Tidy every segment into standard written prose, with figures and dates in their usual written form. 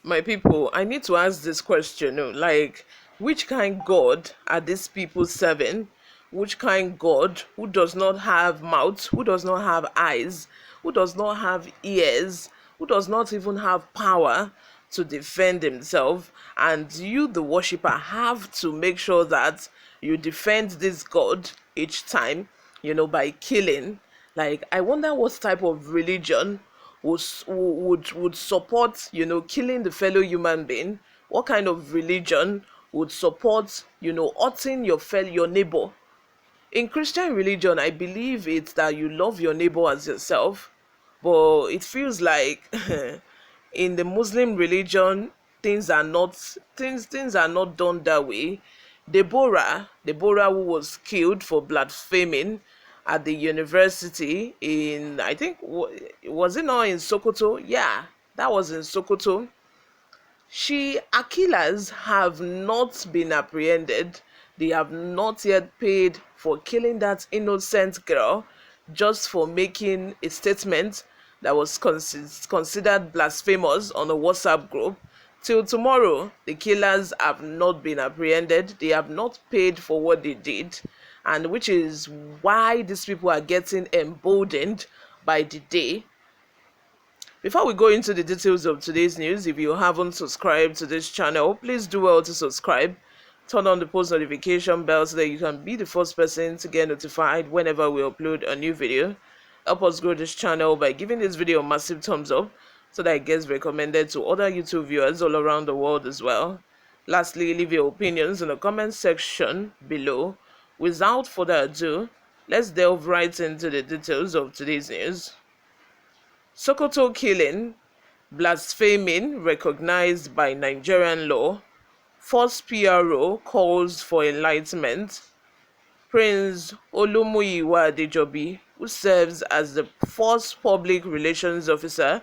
My people, I need to ask this question. Like, which kind God are these people serving? Which kind God who does not have mouth, who does not have eyes, who does not have ears, who does not even have power to defend himself? And you, the worshiper, have to make sure that you defend this God each time, by killing. Like, I wonder what type of religion would support killing the fellow human being. What kind of religion would support hurting your neighbor? In Christian religion, I believe it's that you love your neighbor as yourself, but it feels like in the Muslim religion, things are not done that way. Deborah, who was killed for blaspheming at the university in, I think, was it not in Sokoto? Yeah, that was in Sokoto. Her killers have not been apprehended. They have not yet paid for killing that innocent girl just for making a statement that was considered blasphemous on a WhatsApp group. Till tomorrow, the killers have not been apprehended. They have not paid for what they did, and which is why these people are getting emboldened by the day. Before we go into the details of today's news, if you haven't subscribed to this channel, please do well to subscribe. Turn on the post notification bell so that you can be the first person to get notified whenever we upload a new video. Help us grow this channel by giving this video a massive thumbs up so that it gets recommended to other YouTube viewers all around the world as well. Lastly, leave your opinions in the comment section below. Without further ado, let's delve right into the details of today's news. Sokoto killing, blaspheming recognized by Nigerian law. First PRO calls for enlightenment. Prince Olumuyiwa Adejobi, who serves as the first public relations officer,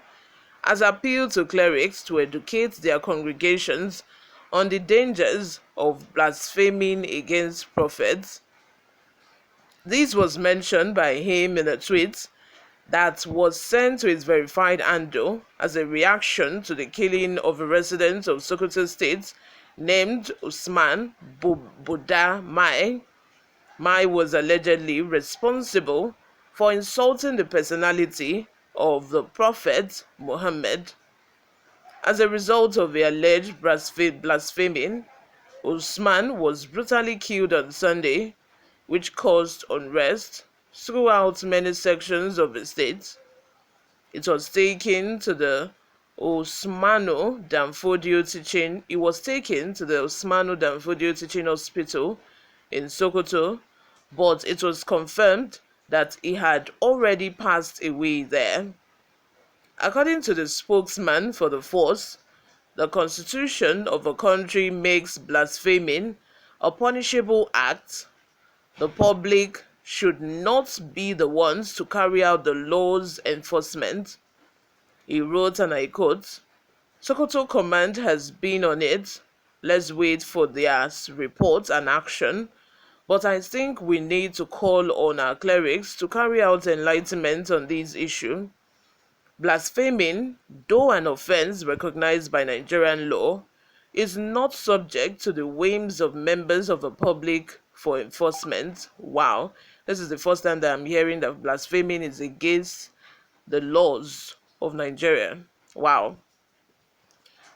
has appealed to clerics to educate their congregations on the dangers of blaspheming against prophets. This was mentioned by him in a tweet that was sent to his verified handle as a reaction to the killing of a resident of Sokoto State named Usman Buda Mai. Mai was allegedly responsible for insulting the personality of the Prophet Muhammad. As a result of the alleged blaspheming, Usman was brutally killed on Sunday, which caused unrest throughout many sections of the state. It was taken to the Osmano Danfodio teaching. It was taken to the Osmano Danfodio teaching hospital in Sokoto, but it was confirmed that he had already passed away there. According to the spokesman for the force, the constitution of a country makes blaspheming a punishable act. The public should not be the ones to carry out the law's enforcement. He wrote, and I quote, Sokoto Command has been on it. Let's wait for their report and action. But I think we need to call on our clerics to carry out enlightenment on this issue. Blaspheming, though an offense recognized by Nigerian law, is not subject to the whims of members of the public for enforcement. Wow, this is the first time that I'm hearing that blaspheming is against the laws of Nigeria. Wow.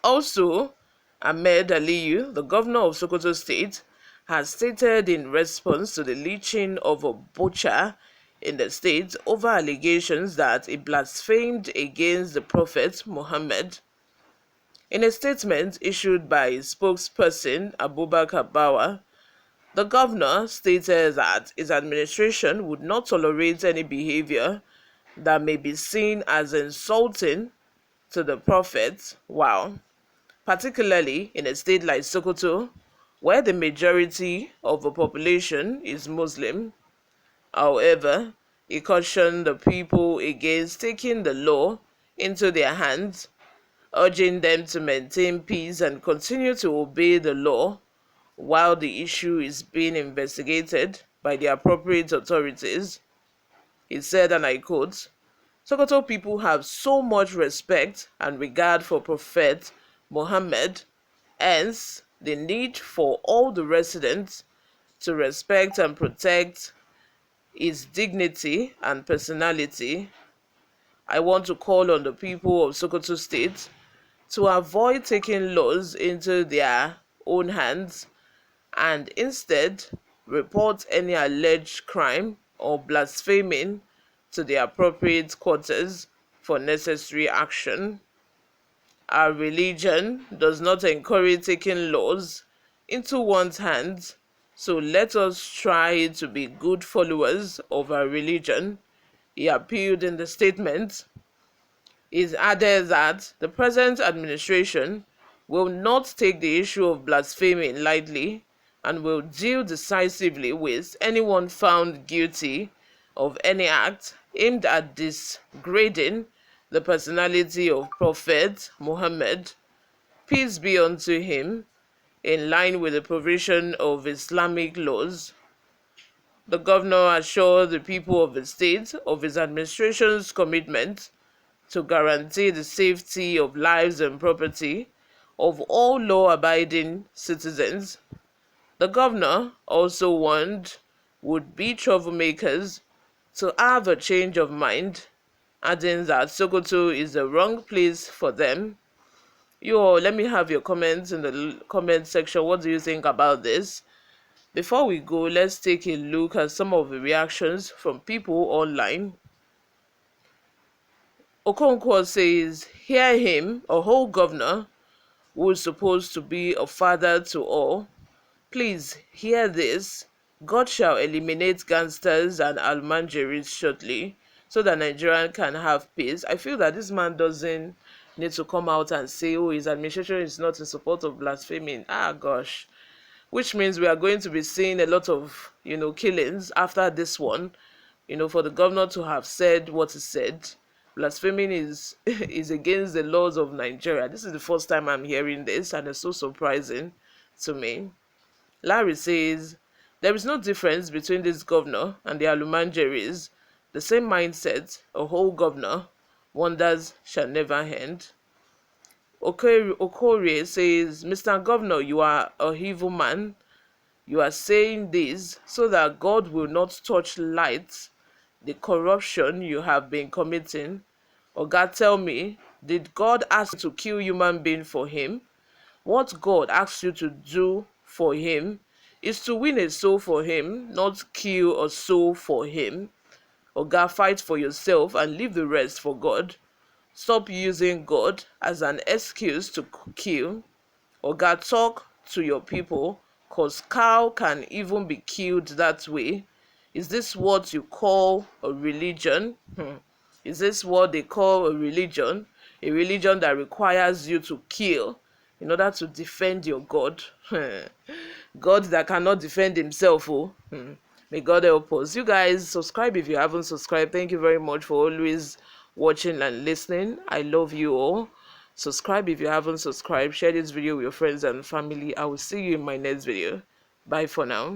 Also, Ahmed Aliyu, the governor of Sokoto State, has stated in response to the lynching of a butcher in the state over allegations that he blasphemed against the Prophet Muhammad. In a statement issued by his spokesperson Abubakar Bawa, The governor stated that his administration would not tolerate any behavior that may be seen as insulting to the prophet. Wow. Particularly in a state like Sokoto, where the majority of the population is Muslim. However, he cautioned the people against taking the law into their hands, urging them to maintain peace and continue to obey the law while the issue is being investigated by the appropriate authorities. He said, and I quote, Sokoto people have so much respect and regard for Prophet Muhammad, hence the need for all the residents to respect and protect his dignity and personality. I want to call on the people of Sokoto State to avoid taking laws into their own hands and instead report any alleged crime or blaspheming to the appropriate quarters for necessary action. Our religion does not encourage taking laws into one's hands, so let us try to be good followers of our religion, he appealed in the statement. It added that the present administration will not take the issue of blasphemy lightly and will deal decisively with anyone found guilty of any act aimed at degrading the personality of Prophet Muhammad, peace be unto him, in line with the provision of Islamic laws. The governor assured the people of the state of his administration's commitment to guarantee the safety of lives and property of all law-abiding citizens. The governor also warned would-be troublemakers to have a change of mind, adding that Sokoto is the wrong place for them. You all, let me have your comments in the comment section. What do you think about this? Before we go, let's take a look at some of the reactions from people online. Okonkwo says, hear him, a whole governor who is supposed to be a father to all. Please hear this. God shall eliminate gangsters and almanjaris shortly so that Nigeria can have peace. I feel that this man doesn't need to come out and say, oh, his administration is not in support of blasphemy. Ah, gosh. Which means we are going to be seeing a lot of, killings after this one, for the governor to have said what he said. Blaspheming is is against the laws of Nigeria. This is the first time I'm hearing this, and it's so surprising to me. Larry says, there is no difference between this governor and the Alumanjeris. The same mindset, a whole governor, wonders shall never end. Okorie says, Mr. Governor, you are a evil man. You are saying this so that God will not touch light the corruption you have been committing. Or God, tell me, did God ask you to kill human being for him? What God asks you to do for him is to win a soul for him, not kill a soul for him. Or God, fight for yourself and leave the rest for God. Stop using God as an excuse to kill. Or God, talk to your people, cause cow can even be killed that way. Is this what you call a religion? Is this what they call a religion? A religion that requires you to kill in order to defend your God? God that cannot defend himself. Oh. May God help us. You guys, subscribe if you haven't subscribed. Thank you very much for always watching and listening. I love you all. Subscribe if you haven't subscribed. Share this video with your friends and family. I will see you in my next video. Bye for now.